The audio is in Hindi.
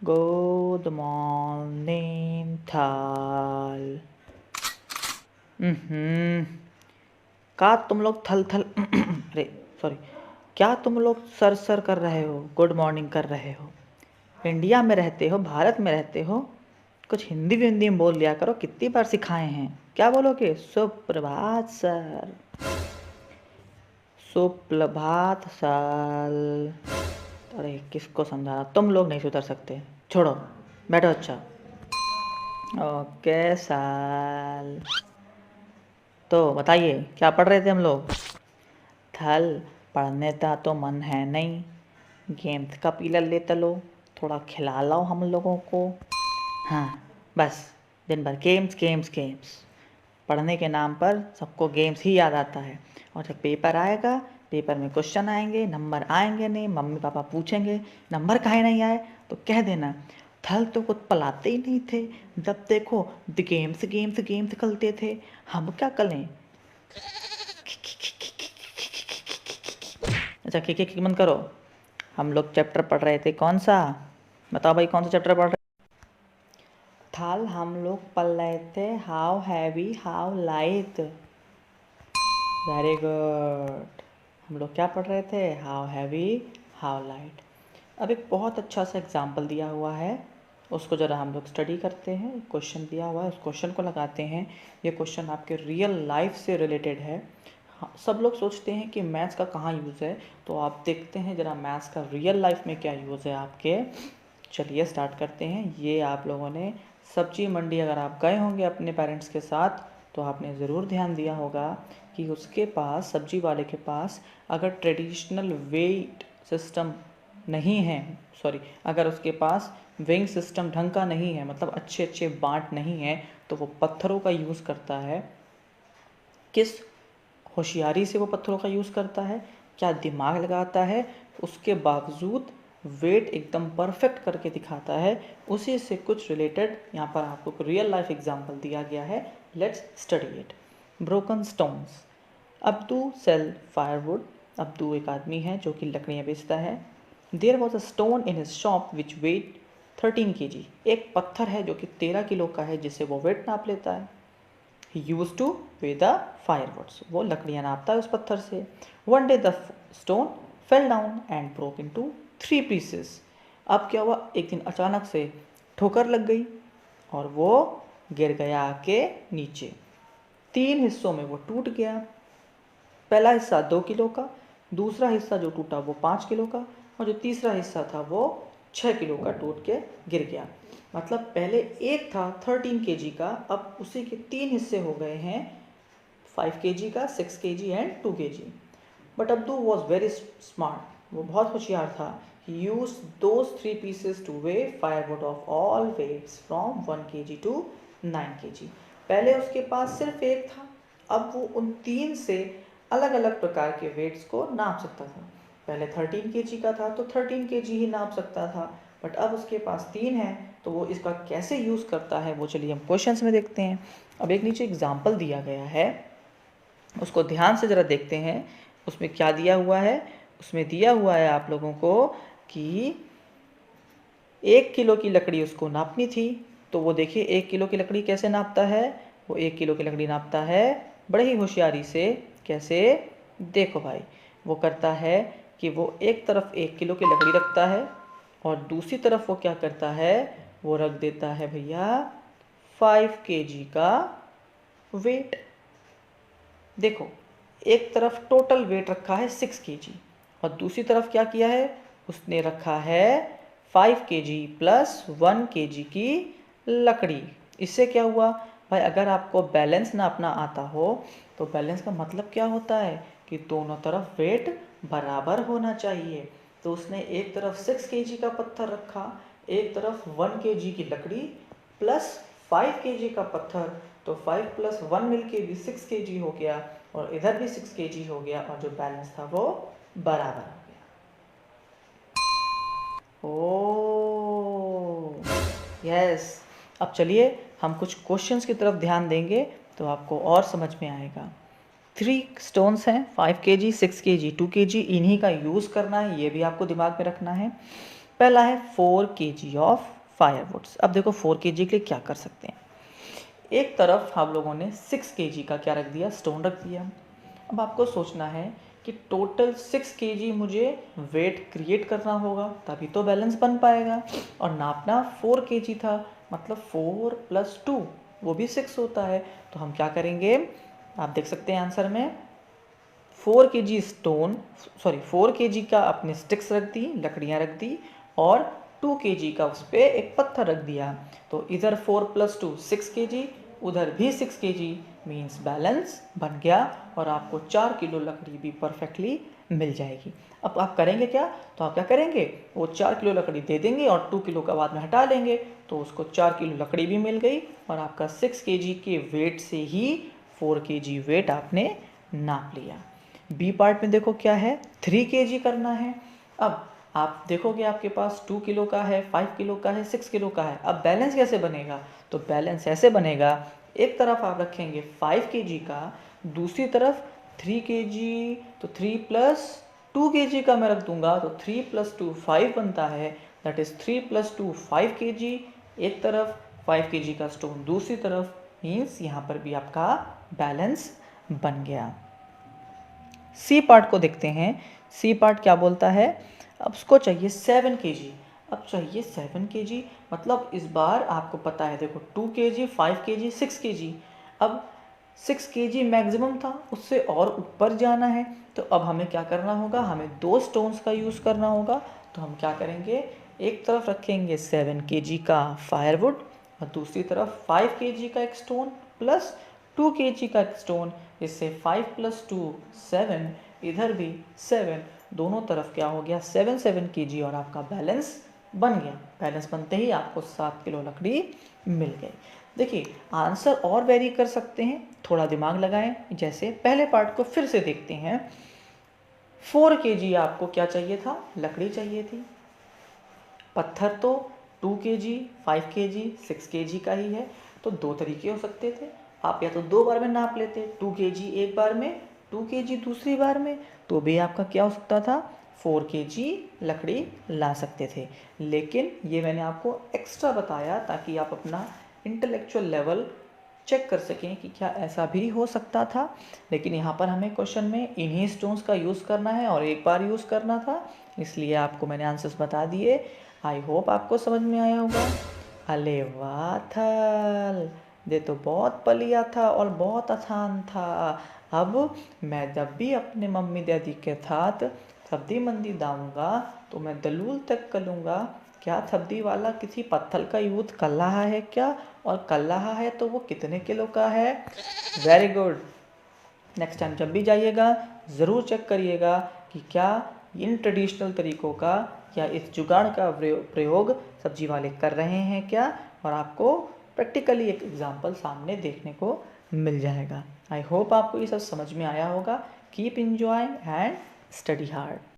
गुड मॉर्निंग थाल। का तुम लोग थल थल अरे सॉरी, क्या तुम लोग सर सर कर रहे हो, गुड मॉर्निंग कर रहे हो? इंडिया में रहते हो, भारत में रहते हो, कुछ हिंदी भी हिंदी में बोल लिया करो। कितनी बार सिखाए हैं? क्या बोलोगे? सुप्रभात सर, सुप्रभात सर। अरे किसको समझाना, तुम लोग नहीं सुधर सकते। छोड़ो, बैठो। अच्छा ओके सर, तो बताइए क्या पढ़ रहे थे हम लोग? थल, पढ़ने का तो मन है नहीं, गेम्स का पीला ले तलो, थोड़ा खिला लाओ हम लोगों को। हाँ बस, दिन भर गेम्स गेम्स गेम्स। पढ़ने के नाम पर सबको गेम्स ही याद आता है। और जब पेपर आएगा, पेपर में क्वेश्चन आएंगे, नंबर आएंगे नहीं, मम्मी पापा पूछेंगे नंबर काहे नहीं आए, तो कह देना थल तो कुछ पलाते ही नहीं थे, जब देखो गेम्स गेम्स गेम्स खेलते थे। हम क्या करें? अच्छा किक मत करो। हम लोग चैप्टर पढ़ रहे थे, कौन सा? बताओ भाई, कौन सा चैप्टर पढ़ रहे? थल हम लोग पढ़ रहे थे how heavy how light. Very good. हम लोग क्या पढ़ रहे थे? How heavy how light. अब एक बहुत अच्छा सा एग्जाम्पल दिया हुआ है, उसको ज़रा हम लोग स्टडी करते हैं। क्वेश्चन दिया हुआ है, उस क्वेश्चन को लगाते हैं। ये क्वेश्चन आपके रियल लाइफ से रिलेटेड है। हाँ, सब लोग सोचते हैं कि मैथ्स का कहाँ यूज़ है, तो आप देखते हैं ज़रा मैथ्स का रियल लाइफ में क्या यूज़ है आपके। चलिए स्टार्ट करते हैं। ये आप लोगों ने सब्जी मंडी अगर आप गए होंगे अपने पेरेंट्स के साथ, तो आपने ज़रूर ध्यान दिया होगा कि उसके पास, सब्जी वाले के पास, अगर ट्रेडिशनल वेट सिस्टम नहीं है, सॉरी, अगर उसके पास वेइंग सिस्टम ढंग का नहीं है, मतलब अच्छे अच्छे बाट नहीं है, तो वो पत्थरों का यूज़ करता है। किस होशियारी से वो पत्थरों का यूज़ करता है, क्या दिमाग लगाता है, उसके बावजूद वेट एकदम परफेक्ट करके दिखाता है। उसी से कुछ रिलेटेड यहाँ पर आपको रियल लाइफ एग्जांपल दिया गया है। Let's study it. Broken stones. Abdu sell firewood. Abdu एक आदमी है जो कि लकड़ियाँ बेचता है। There was a stone in his shop which weight 13 kg। एक पत्थर है जो कि 13 किलो का है, जिससे वो वेट नाप लेता है। He used to weigh the firewoods. वो लकड़ियाँ नापता है उस पत्थर से। One day the stone fell down and broke into 3 pieces. अब क्या हुआ, एक दिन अचानक से ठोकर लग गई और वो गिर गया आके नीचे। 3 हिस्सों में वो टूट गया। पहला हिस्सा 2 किलो का, दूसरा हिस्सा जो टूटा वो 5 किलो का, और जो तीसरा हिस्सा था वो 6 किलो का टूट के गिर गया। मतलब पहले एक था 13 kg का, अब उसी के 3 हिस्से हो गए हैं, 5 kg का, 6 kg and 2 kg। But Abdu was very smart, वो बहुत होशियार था। He use those 3 pieces to weigh firewood of all weights from 1 kg to 9 kg। पहले उसके पास सिर्फ एक था, अब वो उन 3 से अलग अलग प्रकार के वेट्स को नाप सकता था। पहले 13 kg का था तो 13 kg ही नाप सकता था, बट अब उसके पास 3 है, तो वो इसका कैसे यूज़ करता है वो चलिए हम क्वेश्चंस में देखते हैं। अब एक नीचे एग्जाम्पल दिया गया है, उसको ध्यान से ज़रा देखते हैं। उसमें क्या दिया हुआ है? उसमें दिया हुआ है आप लोगों को कि 1 किलो की लकड़ी उसको नापनी थी। तो वो देखिए 1 किलो की लकड़ी कैसे नापता है। वो 1 किलो की लकड़ी नापता है बड़े ही होशियारी से। कैसे? देखो भाई, वो करता है कि वो एक तरफ 1 किलो की लकड़ी रखता है और दूसरी तरफ वो क्या करता है, वो रख देता है भैया 5 kg का वेट। देखो, एक तरफ टोटल वेट रखा है 6 kg और दूसरी तरफ क्या किया है, उसने रखा है 5 kg प्लस 1 kg की लकड़ी। इससे क्या हुआ भाई, अगर आपको बैलेंस नापना आता हो तो बैलेंस का मतलब क्या होता है कि दोनों तरफ वेट बराबर होना चाहिए। तो उसने एक तरफ 6 kg का पत्थर रखा, एक तरफ 1 kg की लकड़ी प्लस 5 kg का पत्थर, तो 5 प्लस 1 मिलके भी 6 kg हो गया और इधर भी 6 kg हो गया और जो बैलेंस था वो बराबर हो गया। ओ यस। अब चलिए हम कुछ क्वेश्चंस की तरफ ध्यान देंगे तो आपको और समझ में आएगा। 3 स्टोन्स हैं, 5 kg, 6 kg, 2 kg, इन्हीं का यूज़ करना है, ये भी आपको दिमाग में रखना है। पहला है 4 kg ऑफ फायरवुड्स। अब देखो 4 kg के लिए क्या कर सकते हैं। एक तरफ हम लोगों ने 6 kg का क्या रख दिया, स्टोन रख दिया। अब आपको सोचना है कि टोटल 6 kg मुझे वेट क्रिएट करना होगा, तभी तो बैलेंस बन पाएगा। और नापना 4 kg था, मतलब 4 + 2 वो भी 6 होता है। तो हम क्या करेंगे, आप देख सकते हैं आंसर में 4 kg स्टोन, सॉरी 4 kg का अपने स्टिक्स रख दी, लकड़ियाँ रख दी, और 2 kg का उस पर एक पत्थर रख दिया। तो इधर 4 + 2 6 kg, उधर भी 6 kg, मीन्स बैलेंस बन गया और आपको 4 किलो लकड़ी भी परफेक्टली मिल जाएगी। अब आप करेंगे क्या, तो आप क्या करेंगे, वो 4 किलो लकड़ी दे देंगे और 2 किलो का बाद में हटा लेंगे, तो उसको 4 किलो लकड़ी भी मिल गई और आपका 6 kg के वेट से ही 4 kg वेट आपने नाप लिया। बी पार्ट में देखो क्या है, 3 kg करना है। अब आप देखोगे आपके पास 2 किलो का है, 5 किलो का है, 6 किलो का है। अब बैलेंस कैसे बनेगा, तो बैलेंस ऐसे बनेगा, एक तरफ आप रखेंगे 5 kg का, दूसरी तरफ 3 kg, तो 3 + 2 kg का मैं रख दूंगा, तो 3 + 2 5 बनता है, दैट इज 3 + 2 5 kg। एक तरफ 5 kg का स्टोन, दूसरी तरफ, मीन्स यहाँ पर भी आपका बैलेंस बन गया। सी पार्ट को देखते हैं। सी पार्ट क्या बोलता है, अब उसको चाहिए 7 kg। अब चाहिए 7 kg, मतलब इस बार आपको पता है, देखो 2 kg, 5 kg, 6 kg। अब 6 kg मैक्सिमम था, उससे और ऊपर जाना है, तो अब हमें क्या करना होगा, हमें 2 स्टोन्स का यूज़ करना होगा। तो हम क्या करेंगे, एक तरफ रखेंगे 7 kg का फायरवुड और दूसरी तरफ 5 kg का एक स्टोन प्लस 2 kg का एक स्टोन। इससे 5 + 2 7, इधर भी 7, दोनों तरफ क्या हो गया 7 kg और आपका बैलेंस बन गया। बैलेंस बनते ही आपको 7 किलो लकड़ी मिल गई। देखिए आंसर और वेरी कर सकते हैं, थोड़ा दिमाग लगाएं। जैसे पहले पार्ट को फिर से देखते हैं, 4 kg आपको क्या चाहिए था, लकड़ी चाहिए थी। पत्थर तो 2 kg, 5 kg, 6 kg का ही है, तो 2 तरीके हो सकते थे। आप या तो 2 बार में नाप लेते, 2 kg एक बार में, 2 kg दूसरी बार में, तो भी आपका क्या हो सकता था, 4 kg लकड़ी ला सकते थे। लेकिन ये मैंने आपको एक्स्ट्रा बताया ताकि आप अपना इंटेलेक्चुअल लेवल चेक कर सकें कि क्या ऐसा भी हो सकता था। लेकिन यहाँ पर हमें क्वेश्चन में इन्हीं स्टोन्स का यूज़ करना है और एक बार यूज़ करना था, इसलिए आपको मैंने आंसर्स बता दिए। आई होप आपको समझ में आया होगा। अले वाह थल, ये तो बहुत बढ़िया था और बहुत आसान था। अब मैं जब भी अपने मम्मी डैडी के साथ सब्जी मंडी जाऊँगा तो मैं दलूल तक करूँगा, क्या सब्जी वाला किसी पत्थर का यूज़ कर रहा है क्या, और कर रहा है तो वो कितने किलो का है। Very good. नेक्स्ट टाइम जब भी जाइएगा ज़रूर चेक करिएगा कि क्या इन ट्रेडिशनल तरीक़ों का या इस जुगाड़ का प्रयोग सब्जी वाले कर रहे हैं क्या, और आपको प्रैक्टिकली एक एग्जाम्पल सामने देखने को मिल जाएगा। आई होप आपको ये सब समझ में आया होगा। Keep enjoying and study hard.